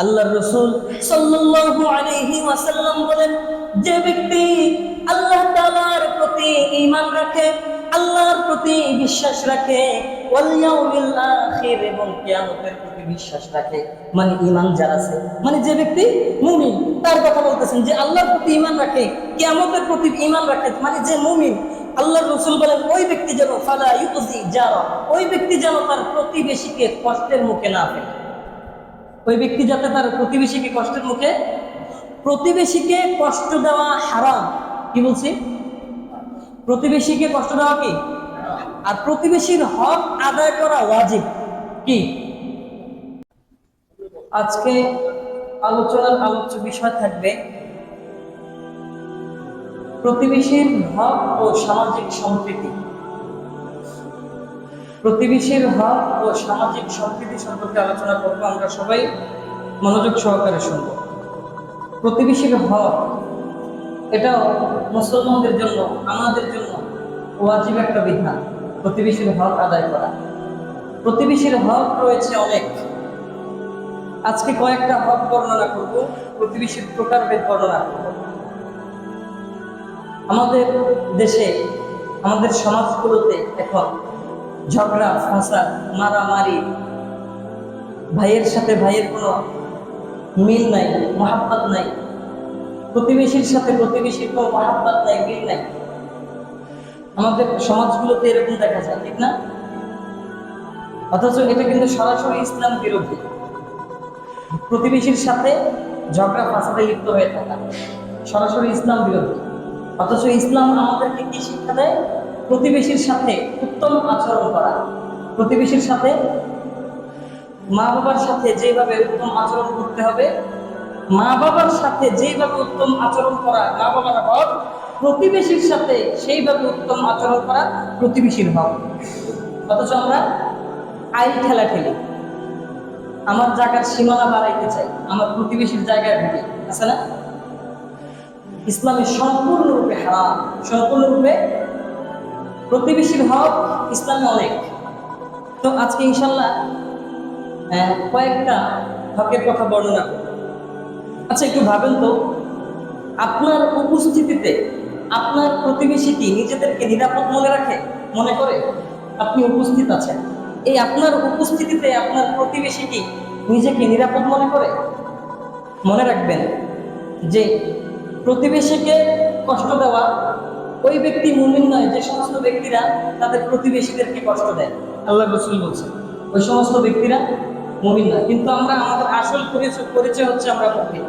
আল্লাহর রাসূল সাল্লাল্লাহু আলাইহি ওয়াসাল্লাম বলেন, যে ব্যক্তি আল্লাহ তাআলার প্রতি ঈমান রাখে, আল্লাহর প্রতি বিশ্বাস রাখে, ওয়াল ইয়াউমিল আখির এবং কিয়ামতের প্রতি বিশ্বাস রাখে, মানে ঈমান যার আছে, মানে যে ব্যক্তি মুমিন তার কথা বলতেছেন, যে আল্লাহর প্রতি ঈমান রাখে, কিয়ামতের প্রতি ঈমান রাখে, মানে যে মুমিন। আল্লাহর রাসূল বলেন, ওই ব্যক্তি যেন ফালা ইউজি জারা, ওই ব্যক্তি যেন তার প্রতিবেশীকে কষ্টের মুখে না ফেলে। ওই ব্যক্তি যাতে তার প্রতিবেশীকে কষ্টের মুখে, প্রতিবেশীকে কষ্ট দেওয়া হারাম। কি বলছি? প্রতিবেশীকে কষ্ট দেওয়া কি? আর প্রতিবেশীর হক আদায় করা ওয়াজিব। কি? আজকে আলোচনার আলোচ্য বিষয় থাকবে প্রতিবেশীর হক ও সামাজিক সম্প্রীতি। প্রতিবেশীর হক ও সামাজিক সম্প্রীতি সম্পর্কে আলোচনা করবো। আমরা সবাই মনোযোগ সহকারে শুনব। প্রতিবেশীর হক, এটাও মুসলমানদের জন্য, আমাদের জন্য ওয়াজিব একটা বিধান, প্রতিবেশীর হক আদায় করা। প্রতিবেশীর হক রয়েছে অনেক। আজকে কয়েকটা হক বর্ণনা করব, প্রতিবেশীর প্রকারভেদ বর্ণনা করব। আমাদের দেশে, আমাদের সমাজগুলোতে এখন ঝগড়া ফাসাদ, মারামারি, ভাইয়ের সাথে ভাইয়ের কোনো মিল নাই, মহাব্বত নাই, প্রতিবেশীর সাথে প্রতিবেশীর কোনো মহাব্বত নাই, মিল নাই। আমাদের সমাজগুলোতে এরকম দেখা যায়, ঠিক না? অথচ এটা কিন্তু সরাসরি ইসলাম বিরোধী। প্রতিবেশীর সাথে ঝগড়া ফাসাদে লিপ্ত হয়ে থাকা সরাসরি ইসলাম বিরোধী। অথচ ইসলাম আমাদেরকে কি শিক্ষা দেয়? প্রতিবেশীর সাথে উত্তম আচরণ করা। প্রতিবেশীর সাথে, মা বাবার সাথে যেভাবে উত্তম আচরণ করতে হবে, মা বাবার সাথে যেভাবে উত্তম আচরণ করা মা বাবার হক, প্রতিবেশীর সাথে সেইভাবে উত্তম আচরণ করা প্রতিবেশীর হক। অথচ আমরা আইন ঠেলা ঠেলি, আমার জায়গার সীমানা বাড়াইতে চাই, আমার প্রতিবেশীর জায়গায় ঢুকে, আছে না? ইসলামে সম্পূর্ণরূপে হারাম, সম্পূর্ণরূপে। প্রতিবেশীর হক ইসলামে অনেক। তো আজকে ইনশাল্লাহ কয়েকটা হকের কথা বর্ণনা করব। আচ্ছা, একটু ভাবেন তো, আপনার উপস্থিতিতে আপনার প্রতিবেশী কি নিজেদেরকে নিরাপদ মনে রাখে, মনে করে? আপনি উপস্থিত আছেন, এই আপনার উপস্থিতিতে আপনার প্রতিবেশী কি নিজেকে নিরাপদ মনে করে? মনে রাখবেন যে প্রতিবেশীকে কষ্ট দেওয়া, ওই ব্যক্তি মুমিন নয় যে সমস্ত ব্যক্তিরা তাদের প্রতিবেশীদেরকে কষ্ট দেয়। আল্লাহ রাসূল বলছেন ওই সমস্ত ব্যক্তিরা মুমিন নয়। কিন্তু আমরা, আমাদের আসল পরিচয় হচ্ছে আমরা মুমিন।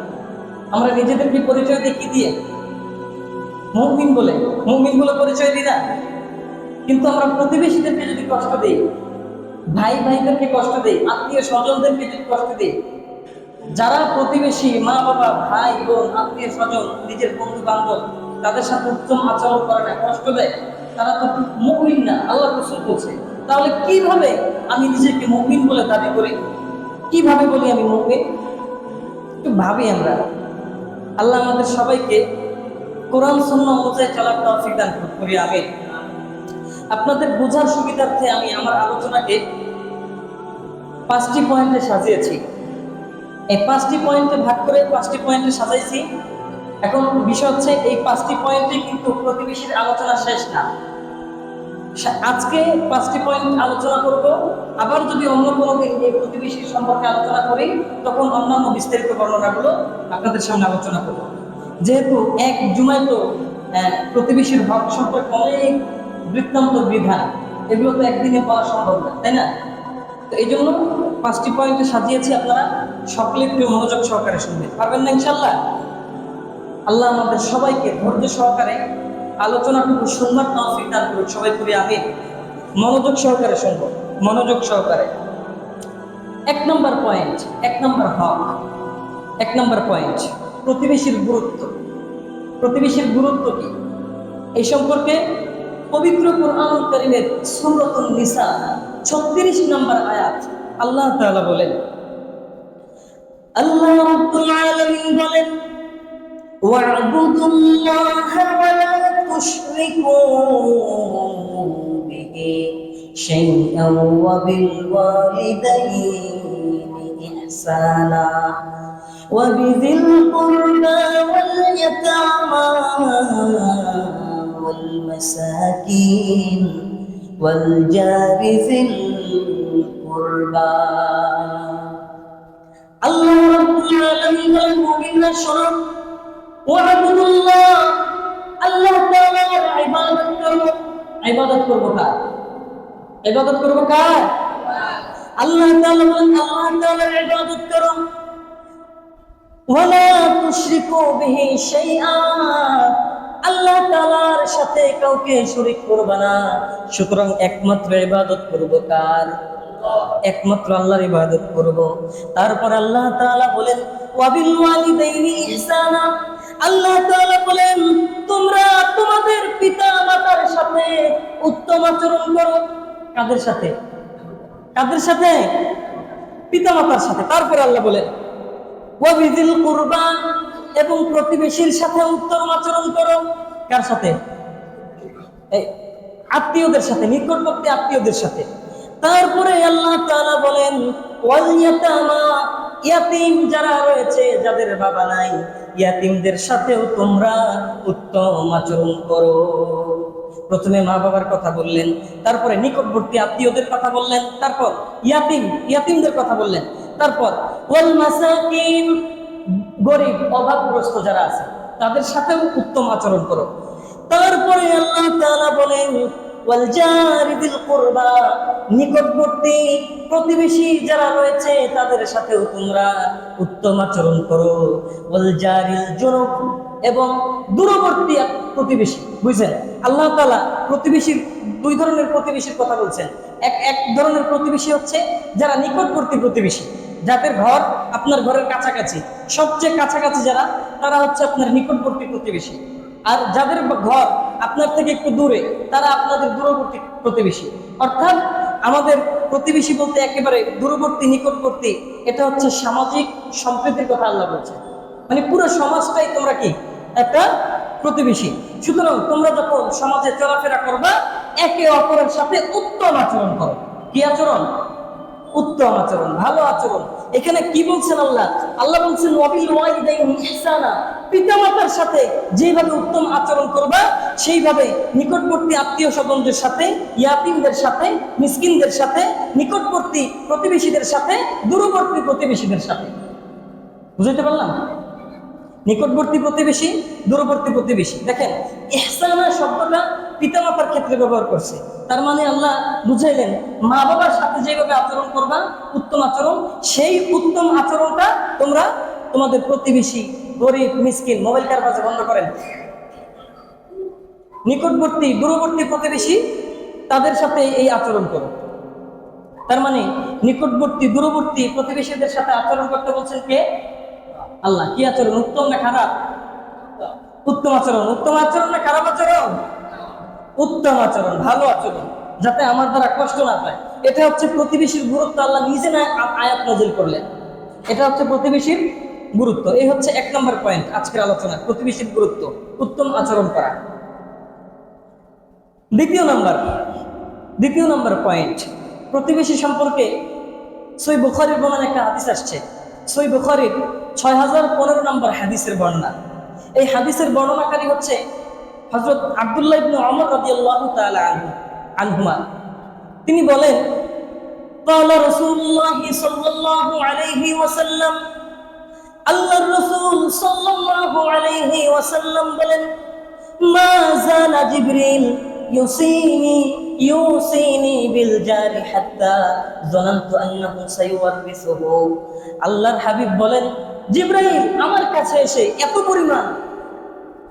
আমরা নিজেদেরকে পরিচয় দিই কি দিয়ে? মুমিন বলে। মুমিন বলে পরিচয় দিই না, কিন্তু আমরা প্রতিবেশীদেরকে যদি কষ্ট দিই, ভাই ভাইদেরকে কষ্ট দিই, আত্মীয় স্বজনদেরকে যদি কষ্ট দিই, যারা প্রতিবেশী, মা বাবা, ভাই বোন, আত্মীয় স্বজন, নিজের বন্ধু বান্ধব, তাদের সাথে উত্তম আচরণ করে না, কষ্ট দেয়, তারা তো মুমিন না। আল্লাহ রাসূল বলছে, তাহলে কিভাবে আমি নিজেকে মুমিন বলে দাবি করি? কিভাবে বলি আমি মুমিন? একটু ভাবি আমরা। আল্লাহ আমাদের সবাইকে কোরআন সুন্নাহ অনুযায়ী চলার তৌফিক দান করি। আমিন। আপনাদের বোঝার সুবিধার্থে আমি আমার আলোচনাকে 5টি পয়েন্টে সাজিয়েছি। এই 5টি পয়েন্টে ভাগ করে 5টি পয়েন্টে সাজাইছি। এখন বিষয় হচ্ছে, এই 5টি পয়েন্টে কিন্তু প্রতিবেশীর আলোচনা শেষ না। আজকে 5টি পয়েন্ট আলোচনা করব, আবার যদি অন্য কোনো দিন এই প্রতিবেশীর সম্পর্কে আলোচনা করি, তখন অন্যান্য বিস্তারিত বর্ণনাগুলো আপনাদের সামনে আলোচনা করব। যেহেতু এক জুমায় তো প্রতিবেশীর হক সম্পর্কে অনেক বৃত্তান্ত বিধান, এগুলো তো একদিনে বলা সম্ভব না, তাই না? তো এই জন্য 5টি পয়েন্টে সাজিয়েছি। আপনারা সকলে একটু মনোযোগ সহকারে শুনবেন, পারবেন না ইনশাল্লাহ? আল্লাহ আমাদের সবাইকে ধৈর্য সহকারে আলোচনাটুকু সুন্দর তৌফিক দান করুন, সবাই করি আমিন। মনোযোগ সহকারে শুনবো, মনোযোগ সহকারে। 1 নম্বর পয়েন্ট, 1 নম্বর হক, 1 নম্বর পয়েন্ট, প্রতিবেশীর গুরুত্ব। প্রতিবেশীর গুরুত্ব কি এই সম্পর্কে পবিত্র কোরআনুল কারীমের সূরাতুন নিসা 36 নম্বর আয়াত আল্লাহ তাআলা বলেন, আল্লাহ রাব্বুল আলামিন বলেন, ওয়া'বুদুল্লাহা ওয়া লা তুশরিকু বিহি শাইআন ওয়া বিল ওয়ালিদাইনি إحسانا وبذي القربى واليتامى والمساكين والجار ذي القربى الله رب العالمين المؤمن شرف وعبد الله الله تعالى عبادت করব কার ইবাদত করব কার আল্লাহ তাআলা বলেন আল্লাহ তাআলার ইবাদত করো ওয়ালা তুশরিকু বিহি শাইআ আল্লাহ তাআলার সাথে কাউকে শরীক করবে না সুতরাং একমাত্র ইবাদত করব কার একমাত্র আল্লাহর ইবাদত করব তারপর আল্লাহ তাআলা বলেন ওয়াবিল ওয়ালিদাইনি ইহসানা আল্লাহ তাআলা বলেন তোমরা তোমাদের পিতা মাতার সাথে উত্তম আচরণ করো কাদের সাথে পিতা মাতার সাথে তারপর আল্লাহ বলেন ওয়াবিযিল কুরবা এবং প্রতিবেশীর সাথে উত্তম আচরণ করো কার সাথে এই আত্মীয়দের সাথে নিকটবর্তী আত্মীয়দের সাথে তারপরে আল্লাহ তাআলা বলেন ওয়াল ইয়াতামা ইয়াতিম যারা রয়েছে যাদের বাবা নাই ইয়াতিমদের সাথেও তোমরা উত্তম আচরণ করো প্রথমে মা বাবার কথা বললেন তারপরে নিকটবর্তী আত্মীয়দের কথা বললেন তারপর ইয়াতিমদের কথা বললেন তারপর ওয়াল মাসাকিন গরিব অভাবগ্রস্ত যারা আছে তাদের সাথেও উত্তম আচরণ করো তারপরে আল্লাহ তাআলা বলেন ওয়াল জারি যিল কুরবা নিকটবর্তী প্রতিবেশী যারা রয়েছে তাদের সাথেও তোমরা উত্তম আচরণ করো ওয়াল জারিল জুনুব এবং দূরবর্তী প্রতিবেশী বুঝছেন আল্লাহ তাআলা প্রতিবেশীর দুই ধরনের প্রতিবেশীর কথা বলছেন এক ধরনের প্রতিবেশী হচ্ছে যারা নিকটবর্তী প্রতিবেশী যাদের ঘর আপনার ঘরের কাছাকাছি সবচেয়ে কাছাকাছি যারা তারা হচ্ছে আপনার নিকটবর্তী প্রতিবেশী আর যাদের ঘর আপনার থেকে একটু দূরে তারা আপনাদের দূরবর্তী প্রতিবেশী অর্থাৎ আমাদের প্রতিবেশী বলতে একেবারে দূরবর্তী নিকটবর্তী এটা হচ্ছে সামাজিক সম্প্রীতির কথা আল্লাহ বলছে মানে পুরো সমাজটাই তোমরা কি একটা প্রতিবেশী সুতরাং তোমরা যখন সমাজে চলাফেরা করবা একে অপরের সাথে উত্তম আচরণ করো কি আচরণ উত্তম আচরণ ভালো আচরণ এখানে কি বলছেন আল্লাহ বলছেন ওয়াবিল ওয়ালিদাইনি ইহসানা পিতামাতার সাথে যেভাবে উত্তম আচরণ করবা সেইভাবে নিকটবর্তী আত্মীয় স্বজনদের সাথে ইয়াতিমদের সাথে মিসকিনদের সাথে নিকটবর্তী প্রতিবেশীদের সাথে দূরবর্তী প্রতিবেশীদের সাথে বুঝতে পারলাম নিকটবর্তী প্রতিবেশী দূরবর্তী প্রতিবেশী দেখেন ইহসানা শব্দটা পিতামাতার ক্ষেত্রে ব্যবহার করছে তার মানে আল্লাহ বুঝাইলেন মা বাবার সাথে যেভাবে আচরণ করবা উত্তম আচরণ সেই উত্তম আচরণটা তোমরা তোমাদের প্রতিবেশী গরিব মিসকিন মোবাইল কারবাজ বন্ধ করেন নিকটবর্তী দূরবর্তী প্রতিবেশী তাদের সাথে এই আচরণ করো তার মানে নিকটবর্তী দূরবর্তী প্রতিবেশীদের সাথে আচরণ করতে বলছেন কে আল্লাহ কি আচরণ উত্তম না খারাপ উত্তম আচরণ না খারাপ আচরণ উত্তম আচরণ ভালো আচরণ যাতে আমার দ্বারা কষ্ট না পায় এটা হচ্ছে প্রতিবেশীর গুরুত্ব আল্লাহ নিজে না আয়াত নাযিল করলেন এটা হচ্ছে প্রতিবেশীর গুরুত্ব এই হচ্ছে 1 নম্বর পয়েন্ট আজকের আলোচনা প্রতিবেশীর গুরুত্ব উত্তম আচরণ করা দ্বিতীয় নম্বর পয়েন্ট প্রতিবেশী সম্পর্কে সহিহ বুখারীর বর্ণনা একটা হাদিস আসছে সহিহ বুখারীর 6015 নম্বর হাদিসের বর্ণনা এই হাদিসের বর্ণনাকারী হচ্ছে হযরত আব্দুল্লাহ ইবনে ওমর রাদিয়াল্লাহু তাআলা আনহুমা তিনি বলেন ক্বালা রাসূলুল্লাহ সাল্লাল্লাহু আলাইহি ওয়াসাল্লাম আল্লাহর রাসূল সাল্লাল্লাহু আলাইহি ওয়াসাল্লাম বলেন মা যালা জিবরিল ইউসিনি বিল জারি হাত্তা যানানতু আন্নাহু সায়ুওয়ারিসুহু আল্লাহর হাবিব বলেন জিবরাইল আমার কাছে এসে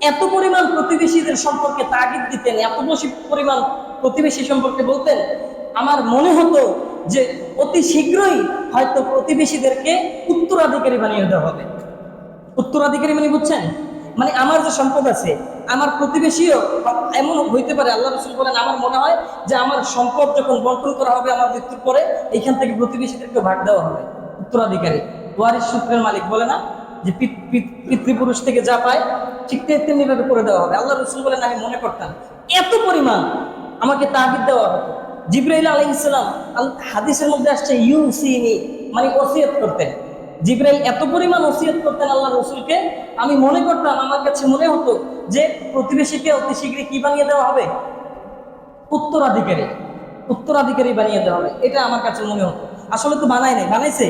এত পরিমাণ প্রতিবেশীদের সম্পর্কে তাগিদ দিতেন এত বেশি পরিমাণ প্রতিবেশী সম্পর্কে বলতেন আমার মনে হতো যে অতি শীঘ্রই হয়তো প্রতিবেশীদেরকে উত্তরাধিকারী বানিয়ে দেওয়া হবে উত্তরাধিকারী মানে বুঝছেন মানে আমার যে সম্পদ আছে আমার প্রতিবেশীও এমন হইতে পারে আল্লাহ রাসূল বলেন আমার মনে হয় যে আমার সম্পদ যখন বন্টন করা হবে আমার মৃত্যুর পরে এইখান থেকে প্রতিবেশীদেরকে ভাগ দেওয়া হবে উত্তরাধিকারী ওয়ারিশ সূত্রের মালিক বলে না যে পিতৃপুরুষ থেকে যা পায় ঠিক তেমনি ভাবে করে দেওয়া হবে আল্লাহ রাসূল বলেন আমি মনে করতাম এত পরিমাণ আমাকে তাগিদ দেওয়া হতো জিবরাইল আলাইহিস সালাম হাদিসের মধ্যে আসছে ইউসিনি মানে ওসিয়ত করতেন জিবরাইল এত পরিমাণ ওসিয়ত করতেন আল্লাহ রসুলকে, আমি মনে করতাম, আমার কাছে মনে হতো যে প্রতিবেশীকে অতি শীঘ্রই কি বানিয়ে দেওয়া হবে? উত্তরাধিকারী, উত্তরাধিকারী বানিয়ে দেওয়া হবে, এটা আমার কাছে মনে হতো। আসলে তো বানায় নাই, বানাইছে?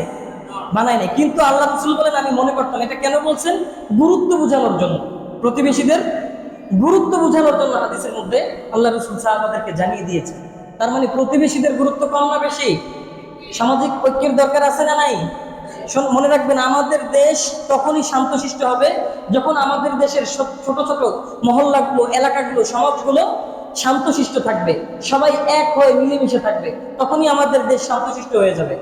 বানায় নাই। কিন্তু আল্লাহ রসুল বলেন আমি মনে করতাম। এটা কেন বলছেন? গুরুত্ব বোঝানোর জন্য, প্রতিবেশীদের গুরুত্ব বোঝানোর জন্য হাদিসের মধ্যে আল্লাহ রসুল সাহাবাদেরকে জানিয়ে দিয়েছে। তার মানে প্রতিবেশীদের গুরুত্ব কম না বেশি? সামাজিক ঐক্যের দরকার আছে না নাই? মনে রাখবেন, আমাদের দেশ তখনই শান্তশিষ্ট হবে যখন আমাদের দেশের ছোট ছোট মহল্লাগুলো, এলাকাগুলো, সমাজগুলো শান্তশিষ্ট থাকবে, সবাই এক হয়ে মিলেমিশে থাকবে, তখনই আমাদের দেশ শান্তশিষ্ট হয়ে যাবে।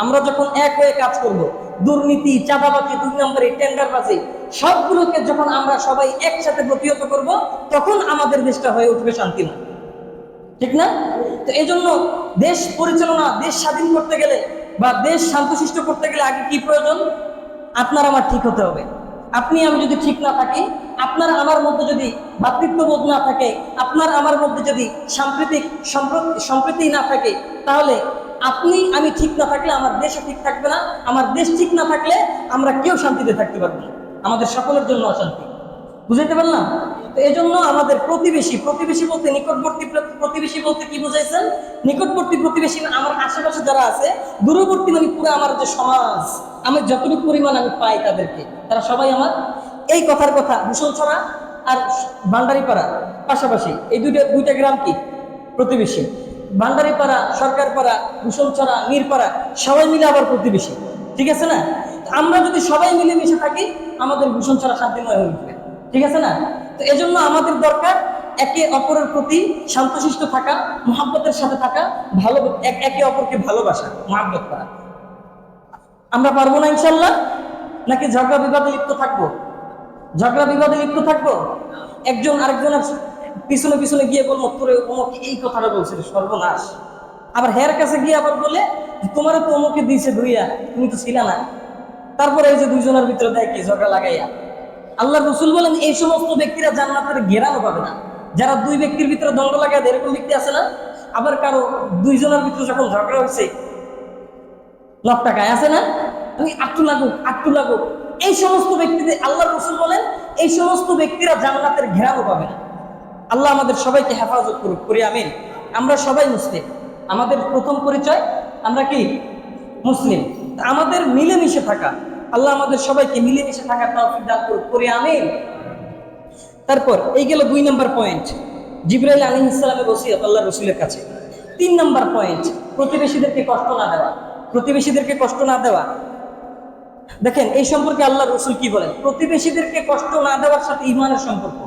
আমরা যখন এক হয়ে কাজ করব, দুর্নীতি, চাঁদাবাজি, 2 নম্বরে টেন্ডারবাজি, সবগুলোকে যখন আমরা সবাই একসাথে প্রতিহত করব, তখন আমাদের দেশটা হয়ে উঠবে শান্তিময়, ঠিক না? তো এই জন্য দেশ পরিচালনা, দেশ স্বাধীন করতে গেলে বা দেশ শান্তশিষ্ট করতে গেলে আগে কি প্রয়োজন? আপনার আমার ঠিক হতে হবে। আপনি আমি যদি ঠিক না থাকি, আপনার আমার মধ্যে যদি ভ্রাতৃত্ববোধ না থাকে, আপনার আমার মধ্যে যদি সাম্প্রতিক সম্প্রীতি না থাকে, তাহলে আপনি আমি ঠিক না থাকলে আমার দেশও ঠিক থাকবে না। আমার দেশ ঠিক না থাকলে আমরা কেউ শান্তিতে থাকতে পারবো না, আমাদের সকলের জন্য অশান্তি। বুঝাইতে পারলাম? তো এই জন্য আমাদের প্রতিবেশী, প্রতিবেশী বলতে নিকটবর্তী প্রতিবেশী বলতে কি বুঝাইছেন? নিকটবর্তী প্রতিবেশী আমার আশেপাশে যারা আছে, দূরবর্তী মানে পুরো আমার যে সমাজ, আমি যতটুকু পরিমাণ আমি পাই তাদেরকে, তারা সবাই আমার। এই কথার কথা ভূষণছড়া আর ভান্ডারিপাড়া পাশাপাশি, এই দুইটা গ্রাম কি প্রতিবেশী? ভান্ডারিপাড়া, সরকারপাড়া, ভূষণছড়া, মিরপাড়া, সবাই মিলে আবার প্রতিবেশী, ঠিক আছে না? আমরা যদি সবাই মিলেমিশে থাকি, আমাদের ভূষণছড়া শান্তিময় হয়ে উঠবে, ঠিক আছে না? তো এজন্য আমাদের দরকার একে অপরের প্রতি শান্তশিষ্ট থাকা, মহাব্বতের সাথে থাকা, ভালো একে অপরকে ভালোবাসা, মহাব্বত করা। আমরা পারবো না ইনশাল্লাহ? নাকি ঝগড়া বিবাদে লিপ্ত থাকবো? ঝগড়া বিবাদে লিপ্ত থাকবো, একজন আরেকজনের পিছনে পিছনে গিয়ে বলবো তোরে অমুকে এই কথাটা বলছিল, সর্বনাশ। আবার হের কাছে গিয়ে আবার বলে তোমারও তো অমুকে দিয়েছে ধুইয়া, তুমি তো ছিল না। তারপরে এই যে দুইজনের ভিতরে দেয় কি ঝগড়া লাগাইয়া। আল্লাহ রসুল বলেন এই সমস্ত ব্যক্তিরা জান্নাতের ঘেরানো পাবে না। যারা দুই ব্যক্তির ভিতরে দ্বন্দ্ব লাগায়, এরকম ব্যক্তি আছে না? আবার কারো দুইজনের ভিতরে যখন ঝগড়া হয়েছে, লাখ টাকায় আছে না, তুমি আটটু লাগুক আটটু লাগুক, এই সমস্ত ব্যক্তিদের আল্লাহ রসুল বলেন এই সমস্ত ব্যক্তিরা জান্নাতের ঘেরানো পাবে না। আল্লাহ আমাদের সবাইকে হেফাজত করুক, করি আমিন। আমরা সবাই মুসলিম, আমাদের প্রথম পরিচয় আমরা কি মুসলিম। আমাদের মিলেমিশে থাকা, আল্লাহ আমাদের সবাইকে মিলেমিশে থাকার তৌফিক দান করুক, করি আমিন। তারপর এই গেল 2 নম্বর পয়েন্ট, জিবরাইল আলাইহিস সালামের ওসিয়ত আল্লাহ রসুলের কাছে। 3 নম্বর পয়েন্ট, প্রতিবেশীদেরকে কষ্ট না দেওয়া। প্রতিবেশীদেরকে কষ্ট না দেওয়া, দেখেন এই সম্পর্কে আল্লাহ রসুল কি বলেন? প্রতিবেশীদেরকে কষ্ট না দেওয়ার সাথে ঈমানের সম্পর্ক।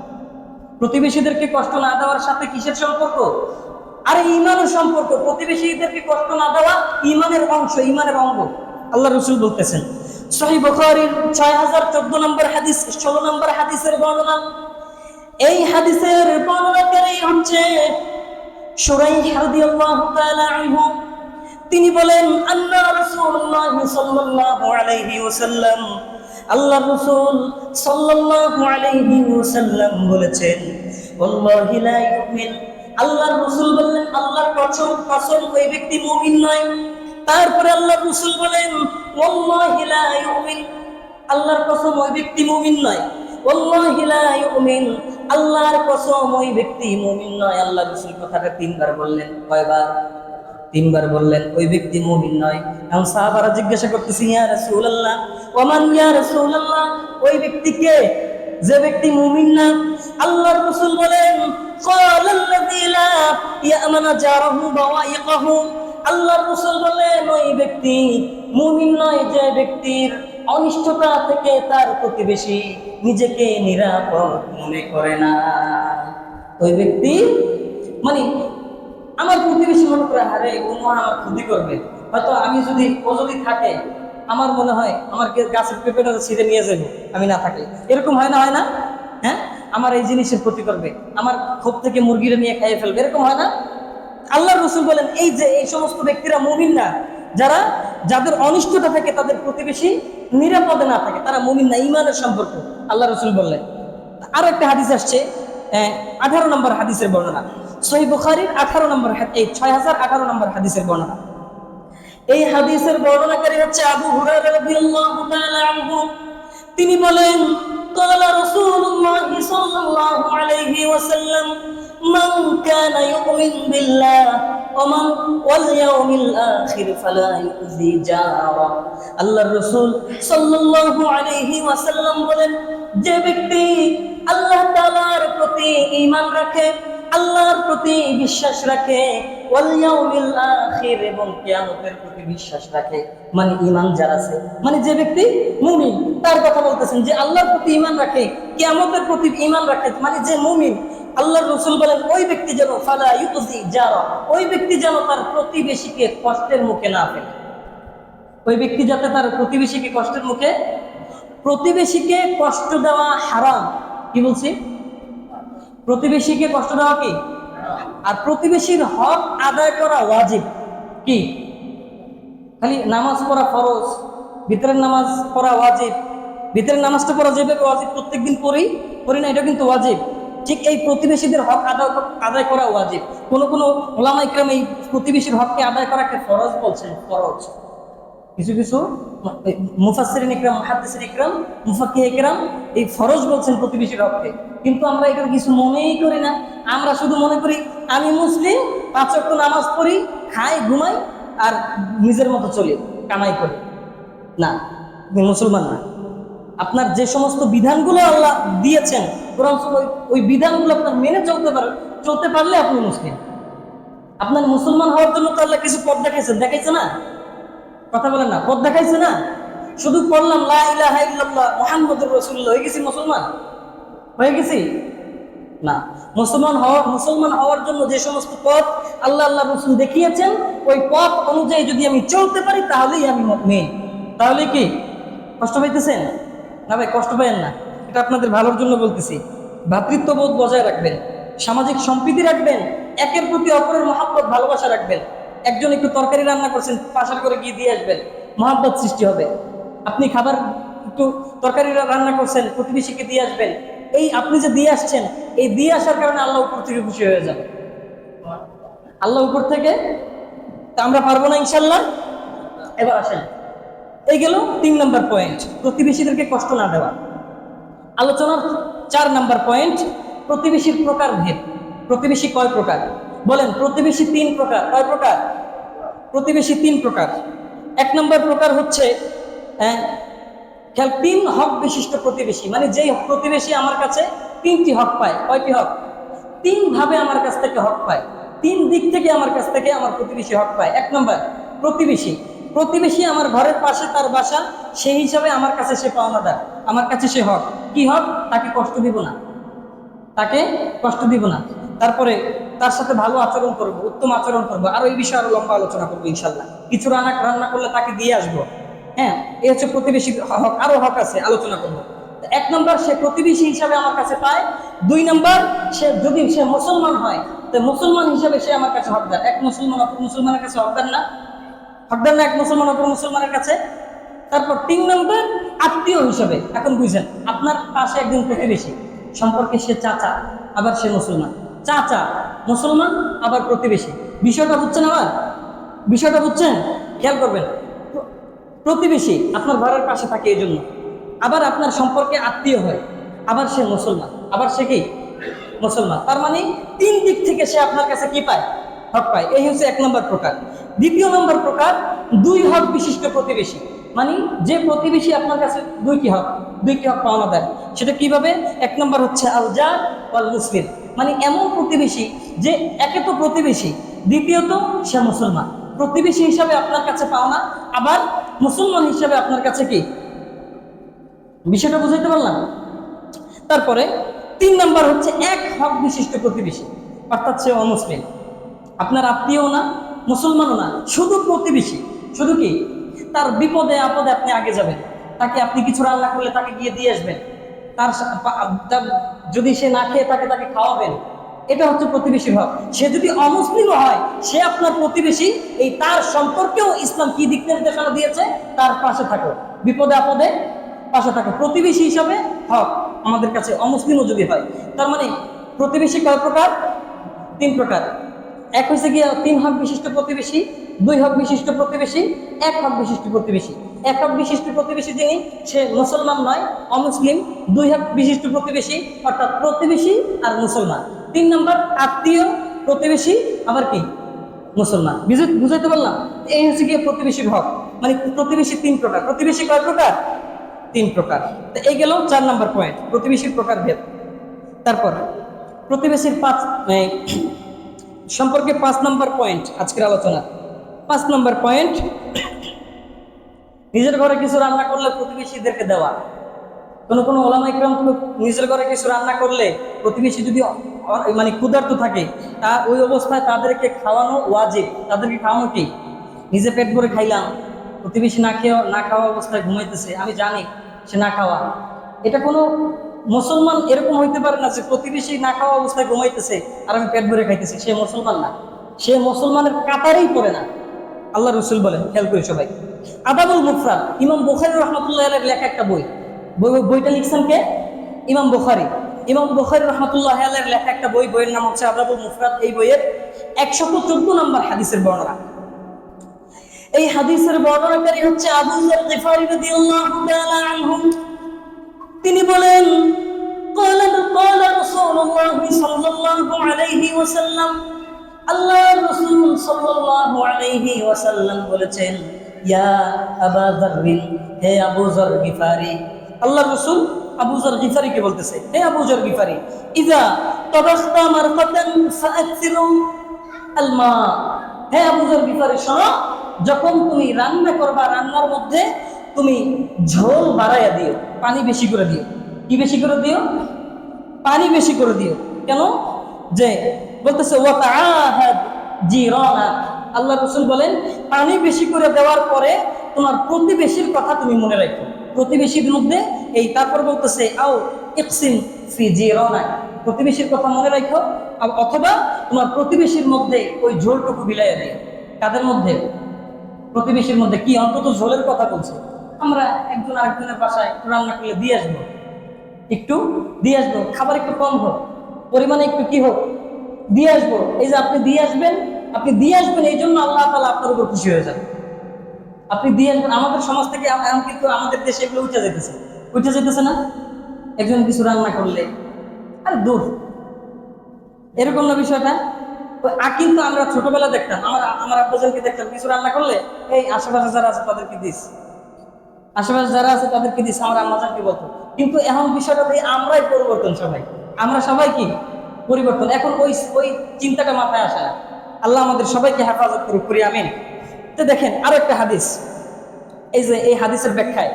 প্রতিবেশীদেরকে কষ্ট না দেওয়ার সাথে কিসের সম্পর্ক? আরে ঈমানের সম্পর্ক। প্রতিবেশীদেরকে কষ্ট না দেওয়া ঈমানের অংশ, ঈমানের অঙ্গ। আল্লাহ রসুল বলতেছেন সহিহ বুখারীর 6014 নম্বর হাদিস, 16 নম্বর হাদিসের বর্ণনা। এই হাদিসের বর্ণনাকারী হচ্ছে শুরাইহ রাদিয়াল্লাহু তাআলা আনহু। তিনি বলেন আন্না রাসূলুল্লাহ সাল্লাল্লাহু আলাইহি ওয়াসাল্লাম, আল্লাহ রাসূল সাল্লাল্লাহু আলাইহি ওয়াসাল্লাম বলেছেন ওয়াল্লাহি লা ইউমিন। আল্লাহর রাসূল বললেন আল্লাহর কসম, কসম ওই ব্যক্তি মুমিন নয়। তারপরে আল্লাহর রাসূল বলেন ওয়াল্লাহি লা ইউমিন, আল্লাহর কসম ওই ব্যক্তি মুমিন নয়। ওয়াল্লাহি লা ইউমিন, আল্লাহর কসম ওই ব্যক্তি মুমিন নয়। আল্লাহ রাসূল কথাটা 3 বার বললেন। কয়বার? 3 বার বললেন ওই ব্যক্তি মুমিন নয়। এখন সাহাবারা জিজ্ঞাসা করতেছে ইয়া রাসূলুল্লাহ, ওমান ইয়া রাসূলুল্লাহ, ওই ব্যক্তি কে যে ব্যক্তি মুমিন না? আল্লাহর রাসূল বলেন ক্বালাল্লাযী লা ইয়ামানা জারাহু বাওয়াইকাহু, আল্লাহর রাসূল বলেন ওই ব্যক্তি মুমিন নয় যে ব্যক্তির অনিষ্টতা থেকে তার প্রতিবেশী নিজেকে নিরাপদ মনে করে না। ওই ব্যক্তি মানে আমার প্রতিবেশী মনে করে হারে ও আমার ক্ষতি করবে, হয়তো আমি যদি ও যদি থাকে আমার মনে হয় আমার গাছের পেঁপেটা ছিঁড়ে নিয়ে যাবো আমি না থাকলে, এরকম হয় না? হয় না? হ্যাঁ, আমার এই জিনিসের ক্ষতি করবে, আমার ক্ষোভ থেকে মুরগিটা নিয়ে খাইয়ে ফেলবে, এরকম হয় না? আল্লাহ রসুল বলেন এই যে এই সমস্ত ব্যক্তিরা মুমিন না, যাদের অনিষ্টতা থাকে তাদের প্রতিবেশী নিরাপদে না থাকে, তারা মুমিন না, ঈমানের সম্পর্ক। আল্লাহ রসুল বললেন। আরো একটা হাদিস আসছে 18 নম্বর হাদিসের বর্ণনা, সহিহ বুখারীর 18 নম্বর 6018 নম্বর হাদিসের বর্ণনা। এই হাদিসের বর্ণনাকারী হচ্ছে আবু হুরায়রা রাদিয়াল্লাহু তাআলা আনহু। তিনি বলেন, قال رسول الله صلى الله عليه وسلم من كان يؤمن بالله ومن واليوم الآخر فلا يؤذي جاره। আল্লাহর রাসূল সাল্লাল্লাহু আলাইহি ওয়াসাল্লাম বলেন, যে ব্যক্তি আল্লাহ তাআলার প্রতি ঈমান রাখে, আল্লাহর প্রতি বিশ্বাস রাখে, ওয়াল ইয়াউমিল আখির এবং কিয়ামতের প্রতি বিশ্বাস রাখে, মানে ঈমান যার আছে, মানে যে ব্যক্তি মুমিন তার কথা বলতেছেন, যে আল্লাহর প্রতি ঈমান রাখে, কিয়ামতের প্রতি ঈমান রাখে, মানে যে মুমিন। আল্লাহর রাসূল বলেন, ওই ব্যক্তি যেন ফালা ইউজি জারা, ওই ব্যক্তি যেন তার প্রতিবেশীকে কষ্টের মুখে না ফেলে। ওই ব্যক্তি যাতে তার প্রতিবেশীকে কষ্টের মুখে, প্রতিবেশীকে কষ্ট দেওয়া হারাম। কি বলছি? প্রতিবেশীকে কষ্ট দেওয়া কি? আর প্রতিবেশীর হক আদায় করা ওয়াজিব। কি? খালি নামাজ পড়া ফরজ, ভিতরের নামাজ পড়া ওয়াজিব, ভিতরের নামাজটা পড়া যেভাবে ওয়াজিব প্রত্যেকদিন পড়ি না, এটা কিন্তু ওয়াজিব। ঠিক এই প্রতিবেশীদের হক আদায় করা ওয়াজিব। কোন কোন ওলামা ইকরাম এই প্রতিবেশীর হককে আদায় করাকে ফরজ বলছেন, ফরজ। কিছু কিছু মুফাসসিরিন ইকরাম, মুহাদ্দিসিন ইকরাম, মুফাক্কিহ ইকরাম এই ফরজ বলছেন প্রতিবেশীর হককে। কিন্তু আমরা এটার কিছু মনেই করি না। আমরা শুধু মনে করি আমি মুসলিম, 5 ওয়াক্ত নামাজ পড়ি, খাই, ঘুমাই আর নিজের মতো চলি, কামাই করি। না, আপনি মুসলমান না। আপনার যে সমস্ত বিধানগুলো আল্লাহ দিয়েছেন কোরআন, ওই বিধানগুলো আপনার মেনে চলতে পারলে আপনি মুসলিম। আপনার মুসলমান হওয়ার জন্য তো আল্লাহ কিছু পথ দেখাইছে না? কথা বলেন না, পথ দেখাইছে না? শুধু পড়লাম লা ইলাহা ইল্লাল্লাহ মুহাম্মাদুর রাসূলুল্লাহ, হয়ে গেছি মুসলমান? হয়ে গেছি না। মুসলমান হওয়ার জন্য যে সমস্ত পথ আল্লাহ রাসূল দেখিয়েছেন, ওই পথ অনুযায়ী যদি আমি চলতে পারি তাহলেই আমি মুমিন। তাহলে কি কষ্ট পাইতেছেন? না ভাই, কষ্ট পাইেন না, এটা আপনাদের ভালোর জন্য বলতেছি। ভ্রাতৃত্ববোধ বজায় রাখবেন, সামাজিক সম্প্রীতি রাখবেন, একের প্রতি অপরের মহব্বত ভালোবাসা রাখবেন। একজন একটু তরকারি রান্না করছেন, পাশার করে গিয়ে দিয়ে আসবেন, মহব্বত সৃষ্টি হবে। আপনি খাবার একটু তরকারি রান্না করছেন, প্রতিবেশীকে দিয়ে আসবেন। এই আপনি যে দিয়ে আসছেন, এই দিয়ে আসার কারণে আল্লাহ উপর থেকে খুশি হয়ে যাবে। আল্লাহ উপর থেকে। তা আমরা পারবো না ইনশাল্লাহ? এবার আসেন, এই গেল 3 নম্বর পয়েন্ট, প্রতিবেশীদেরকে কষ্ট না দেওয়া। আলোচনার 4 নম্বর পয়েন্ট, প্রতিবেশীর প্রকারভেদ। প্রতিবেশী কয় প্রকার? বলেন, প্রতিবেশী 3 প্রকার। কয় প্রকার? প্রতিবেশী 3 প্রকার। 1 নম্বর প্রকার হচ্ছে 3 হক বিশিষ্ট প্রতিবেশী, মানে যেই প্রতিবেশী আমার কাছে 3টি হক পায়। কয়টি হক? 3 ভাবে আমার কাছ থেকে হক পায়, 3 দিক থেকে আমার কাছ থেকে আমার প্রতিবেশী হক পায়। 1 নম্বর, প্রতিবেশী আমার ঘরের পাশে তার বাসা, সেই হিসাবে আমার কাছে সে পাওনাদার, আমার কাছে সে হক। কি হক? তাকে কষ্ট দিব না, তাকে কষ্ট দিব না। তারপরে তার সাথে ভালো আচরণ করব, উত্তম আচরণ করব। আর এই বিষয়ে আরো লম্বা আলোচনা করবো ইনশাল্লাহ। কিছু রান্না করলে তাকে দিয়ে আসবো। হ্যাঁ, এই হচ্ছে প্রতিবেশী হক। আরো হক আছে, আলোচনা করবো। 1 নম্বর, সে প্রতিবেশী হিসাবে আমার কাছে পায়। 2 নম্বর, যদি সে মুসলমান হয়, তো মুসলমান হিসাবে সে আমার কাছে হকদার। এক মুসলমান অপর মুসলমানের কাছে হকদার না? হকদার না এক মুসলমান অপর মুসলমানের কাছে? তারপর 3 নম্বর, আত্মীয় হিসাবে। এখন বুঝেন, আপনার পাশে একজন প্রতিবেশী, সম্পর্কে সে চাচা, আবার সে মুসলমান। চাচা মুসলমান, আবার প্রতিবেশী। বিষয়টা বুঝছেন? বিষয়টা বুঝছেন? খেয়াল করবেন। প্রতিবেশী আপনার ঘরের পাশে থাকে এই জন্য, আবার আপনার সম্পর্কে আত্মীয় হয়, আবার সে মুসলমান, আবার সে কি মুসলমান। তার মানে 3 দিক থেকে সে আপনার কাছে কি পায়? হক পায়। এই হচ্ছে 1 নম্বর প্রকার। 2 নম্বর প্রকার, 2 হক বিশিষ্ট প্রতিবেশী, মানে যে প্রতিবেশী আপনার কাছে 2টি হক পাওনা দেয়। সেটা কিভাবে? 1 নম্বর হচ্ছে আল জার ওয়াল মুসলিম, মানে এমন প্রতিবেশী যে একে তো প্রতিবেশী, দ্বিতীয়ত সে মুসলমান। প্রতিবেশী হিসাবে আপনার কাছে পাওনা, আবার মুসলমান হিসাবে আপনার কাছে কি। বিষয়টা বুঝাইতে পারলাম? তারপরে 3 নম্বর হচ্ছে 1 হক বিশিষ্ট প্রতিবেশী, অর্থাৎ সে অমুসলিম, আপনার আত্মীয় না, মুসলমানও না, শুধু প্রতিবেশী। শুধু কি? তার বিপদে আপদে আপনি আগে যাবেন, তাকে আপনি কিছু রান্না করলে তাকে গিয়ে দিয়ে আসবেন, তার যদি সে না খেয়ে তাকে খাওয়াবেন। এটা হচ্ছে প্রতিবেশীর হক। সে যদি অমুসলিমও হয়, সে আপনার প্রতিবেশী। এই তার সম্পর্কেও ইসলাম কি দিক নির্দেশনা দিয়েছে? তার পাশে থাকো, বিপদে আপদে পাশে থাকো। প্রতিবেশী হিসাবে হক আমাদের কাছে, অমুসলিমও যদি হয়। তার মানে প্রতিবেশী কয় প্রকার? 3 প্রকার। এক হচ্ছে গিয়ে 3 হক বিশিষ্ট প্রতিবেশী, 2 হক বিশিষ্ট প্রতিবেশী, 1 হক বিশিষ্ট প্রতিবেশী। 1 হক বিশিষ্ট প্রতিবেশী যিনি, সে মুসলমান নয়, অমুসলিম। 2 হক বিশিষ্ট প্রতিবেশী অর্থাৎ প্রতিবেশী আর মুসলমান। 3 নম্বর আত্মীয় প্রতিবেশী আবার কি মুসলমান। বুঝাইতে পারলাম? এই হচ্ছে গিয়ে প্রতিবেশীর হক। মানে প্রতিবেশী 3 প্রকার। প্রতিবেশী কয় প্রকার? 3 প্রকার। তো এই গেল 4 নম্বর পয়েন্ট, প্রতিবেশীর প্রকারভেদ। তারপর প্রতিবেশীর সম্পর্কে 5 নম্বর পয়েন্ট আজকের আলোচনা। 5 নম্বর পয়েন্ট, নিজের ঘরে কিছু রান্না করলে প্রতিবেশীদেরকে দেওয়া। কোনো ওলামা ইকরাম নিজের ঘরে কিছু রান্না করলে প্রতিবেশী যদি মানে ক্ষুধার্ত থাকে, তা ওই অবস্থায় তাদেরকে খাওয়ানো ওয়াজিব। তাদেরকে খাওয়ানো কি? নিজে পেট ভরে খাইলাম, প্রতিবেশী না খাওয়া অবস্থায় ঘুমাইতেছে, আমি জানি সে না খাওয়া। এটা কোনো মুসলমান এরকম হইতে পারে না যে প্রতিবেশী না খাওয়া অবস্থায় ঘুমাইতেছে আর আমি পেট ভরে খাইতেছি, সে মুসলমান না। সে মুসলমানের কাতারেই পড়ে না। আল্লাহ রসুল বলেন, খেয়াল করি সবাই, আদাবুল মুফরাদ, ইমাম বুখারী রাহমাতুল্লাহ আলাইহির লেখা একটা বইটা লিখছেন কে? ইমাম বুখারী। ইমাম বুখারী রাহমাতুল্লাহ আলাইহির লেখা একটা বইয়ের নাম হচ্ছে আদাবুল মুফরাদ। এই বইয়ের 114 নম্বর হাদিসের বর্ণনা। এই হাদিসের বর্ণনাকারী হচ্ছে আবু যর গিফারী রাদিয়াল্লাহু তাআলা আনহু। তিনি বলেন, قال رسول الله صلى الله عليه وسلم, আল্লাহর রাসূল সাল্লাল্লাহু আলাইহি ওয়াসাল্লাম বলেছেন, ইয়া আবা যর, হে আবু যর গিফারী। আল্লাহর রাসূল আবু যর গিফারীকে বলতেছে, হে আবু যর গিফারী, ইযা তাবাখতা মারকাতান ফাআকসিরু আল মা। হে আবু যর গিফারী, শোনো, যখন তুমি রান্না করবা, রান্নার মধ্যে তুমি ঝোল বাড়াইয়া দিও, পানি বেশি করে দিও। কি বেশি করে দিও? পানি বেশি করে দিও। কেন? যে বলতেছে ওয়া তাআহাদ জিরানাক। আল্লাহ রাসূল বলেন, পানি বেশি করে দেওয়ার পরে তোমার প্রতিবেশীর কথা তুমি মনে রাখো। প্রতিবেশীর মধ্যে এই, তারপর বলতেছে আও ইকসিম ফি জিরানাক, প্রতিবেশীর কথা মনে রাখো, অথবা তোমার প্রতিবেশীর মধ্যে ওই ঝোলটুকু বিলাইয়া দিও। কাদের মধ্যে? প্রতিবেশীর মধ্যে। কি অন্তত ঝোলের কথা বলছে? আমরা একজন আরেকজনের বাসায় একটু রান্না করলে দিয়ে আসবো, একটু দিয়ে আসবো, খাবার একটু কম হোক, পরিমাণে একটু কি হোক, দিয়ে আসবো। এই যে আপনি দিয়ে আসবেন এই জন্য আল্লাহ তাআলা আপনার উপর খুশি হয়ে যাবে। আপনি দিয়ে আসবেন। আমাদের সমাজ থেকে এখন কিন্তু আমাদের দেশে এগুলো উঠে যেতেছে না? একজন কিছু রান্না করলে আরে দূর, এরকম না বিষয়টা। কিন্তু আমরা ছোটবেলা দেখতাম, আমার আব্বাজানকে দেখতাম, কিছু রান্না করলে এই আশেপাশে যারা আছে তাদেরকে দিস, আমার আম্মাজানকে বলতো। কিন্তু এখন বিষয়টা আমরাই পরিবর্তন, আমরা সবাই কি পরিবর্তন। এখন ওই চিন্তাটা মাথায় আসে না। আল্লাহ আমাদের সবাইকে হেফাজত করুক, করি আমিন। তো দেখেন আরো একটা হাদিস, এই হাদিসের ব্যাখ্যায়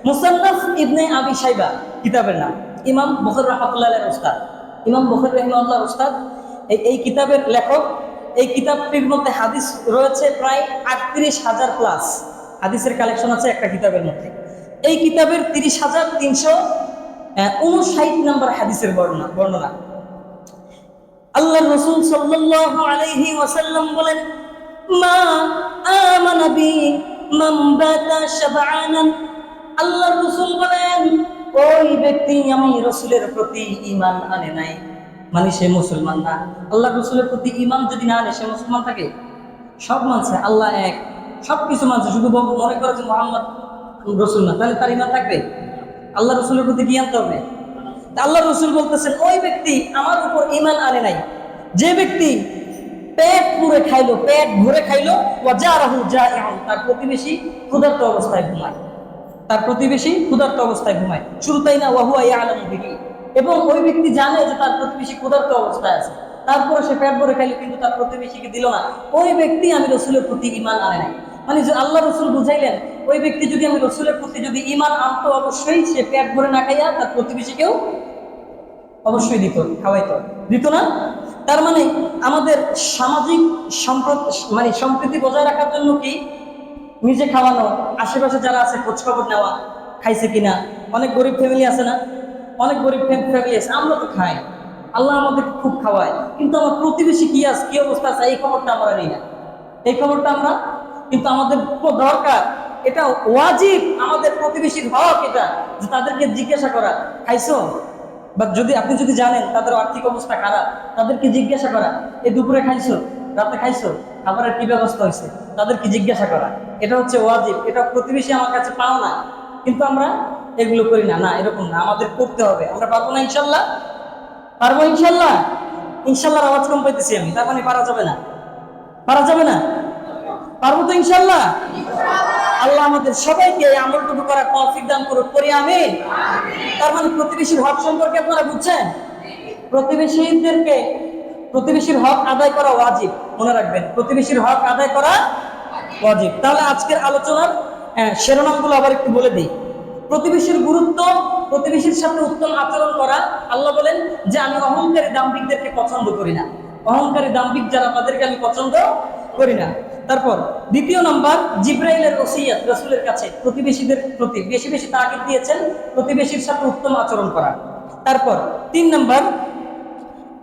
মুসান্নাফ ইবনে আবি শাইবা কিতাবের নাম, ইমাম বুখারী রাহমাতুল্লাহ আলাইহির উস্তাদ, ইমাম বুখারী রাহিমাহুল্লাহর উস্তাদ এই কিতাবের লেখক। এই কিতাবটির মধ্যে হাদিস রয়েছে প্রায় 38,000 প্লাস হাদিসের কালেকশন আছে একটা কিতাবের মধ্যে। এই কিতাবের 30,359 নম্বর হাদিসের বর্ণনা। আল্লাহর রাসূল সাল্লাল্লাহু আলাইহি ওয়াসাল্লাম বলেন, মা আমানা বি মান বাতা শাবআনান। আল্লাহর রাসূল বলেন, ওই ব্যক্তি আমি রাসূলের প্রতি ঈমান আনে নাই, মানে সে মুসলমান না। আল্লাহর রাসূলের প্রতি ঈমান যদি না আনে, সে মুসলমান থাকে? সব মানছে, আল্লাহ এক, সবকিছু মানছে, শুধু মনে করে যে মুহাম্মদ রাসূল না, তাহলে তার ঈমান থাকবে? আল্লাহ রাসূলের প্রতি কি আনতে হবে? আল্লাহ রাসূল বলতেছেন, ওই ব্যক্তি আমার উপর ঈমান আনে নাই যে ব্যক্তি পেট ভরে খাইলো ওয়া জারাহু জাইআন, তার প্রতিবেশী ক্ষুধার্ত অবস্থায় ঘুমায়। শুধু তাই না, ওয়া হুয়া ইয়ালামু বিহি, এবং ওই ব্যক্তি জানে যে তার প্রতিবেশী ক্ষুধার্ত অবস্থায় আছে, তারপরে সে পেট ভরে খাইলো কিন্তু তার প্রতিবেশীকে দিল না। ওই ব্যক্তি আমি রাসূলের প্রতি ঈমান আনে নাই। মানে যে আল্লাহ রাসূল বুঝাইলেন, ওই ব্যক্তি যদি আমি রাসূলের প্রতি যদি ঈমান আনতো, অবশ্যই সে পেট ভরে না খাইয়া তার প্রতিবেশীকেও অবশ্যই দিত না। তার মানে আমাদের সামাজিক সম্প্রীতি বজায় রাখার জন্য কি নিজে খাওয়ানো, আশেপাশে যারা আছে খোঁজ খবর নেওয়া, খাইছে কিনা। অনেক গরিব ফ্যামিলি আছে না, আমরা তো খাই, আল্লাহ আমাদের খুব খাওয়ায়, কিন্তু আমার প্রতিবেশী কি অবস্থা আছে এই খবরটা আমরা নিই না। এই খবরটা আমরা, কিন্তু আমাদের দরকার, এটা ওয়াজিব, আমাদের প্রতিবেশীর হক এটা, যে তাদেরকে জিজ্ঞাসা করা, খাইছো? বা আপনি যদি জানেন তাদের আর্থিক অবস্থা খারাপ, তাদেরকে জিজ্ঞাসা করা, এই দুপুরে খাইছো, রাতে খাইছো, খাবারের কি ব্যবস্থা হয়েছে তাদেরকে জিজ্ঞাসা করা, এটা হচ্ছে ওয়াজিব। এটা প্রতিবেশী আমার কাছে পাও না, কিন্তু আমরা এগুলো করি না। না, এরকম না, আমাদের করতে হবে। আমরা পারবো না ইনশাল্লাহ? পারবো ইনশাল্লাহ? ইনশাল্লাহর আওয়াজ কম পাইতেছি আমি, তার মানে পারা যাবে না? পারা যাবে না? পারবো তো ইনশাল্লাহ? আল্লাহ আমাদের সবাইকে এই আমলটুকু করার তৌফিক দান করুক, করি আমিন। তার মানে প্রতিবেশীর হক সম্পর্কে আপনারা বুঝছেন? প্রতিবেশীদেরকে, প্রতিবেশীর হক আদায় করা ওয়াজিব, মনে রাখবেন, প্রতিবেশীর হক আদায় করা ওয়াজিব। তাহলে আজকের আলোচনার শিরোনামগুলো আবার একটু বলে দিই। প্রতিবেশীর গুরুত্ব, প্রতিবেশীর সাথে উত্তম আচরণ করা। আল্লাহ বলেন যে আমি অহংকারী দাম্ভিকদেরকে পছন্দ করি না। অহংকারী দাম্ভিক যারা, তাদেরকে আমি পছন্দ করি না। তারপর দ্বিতীয় নম্বর, জিব্রাইলের ওসিয়ত রাসূলের কাছে প্রতিবেশীদের প্রতি বেশি বেশি তাগিদ দিয়েছেন প্রতিবেশীর সাথে উত্তম আচরণ করা। তারপর 3 নম্বর,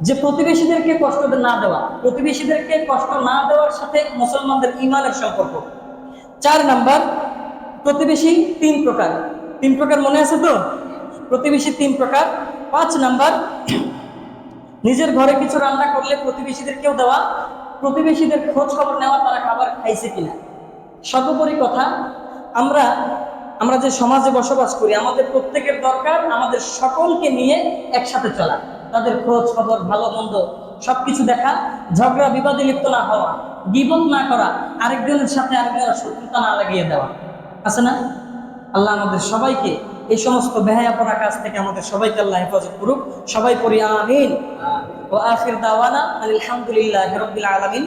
যে প্রতিবেশীদেরকে কষ্ট না দেওয়া, প্রতিবেশীদেরকে কষ্ট না দেওয়ার সাথে মুসলমানদের ঈমানের সম্পর্ক। 4 নম্বর, প্রতিবেশী 3 প্রকার। 3 প্রকার মনে আছে তো? প্রতিবেশী 3 প্রকার। 5 নম্বর, নিজের ঘরে কিছু রান্না করলে প্রতিবেশীদেরকেও দেওয়া, প্রতিবেশীদের খোঁজ খবর নেওয়া, তারা খাবার খাইছে কিনা। সর্বোপরি কথা, আমরা আমরা যে সমাজে বসবাস করি, আমাদের প্রত্যেকের দরকার আমাদের সকলকে নিয়ে একসাথে চলা, তাদের খোঁজ খবর, ভালো মন্দ সবকিছু দেখা, ঝগড়া বিবাদে লিপ্ত না হওয়া, গীবত না করা, আরেকজনের সাথে আরেকজনের শত্রুতা না লাগিয়ে দেওয়া, আছে না? আল্লাহ আমাদের সবাইকে এই সমস্ত বেহায়াপনা কাজ থেকে আমাদের সবাইকে আল্লাহ হেফাজত করুক। সবাই পড়ি আমিন। ওয়া আখির দাওয়ানা আলহামদুলিল্লাহি রাব্বিল আলামিন।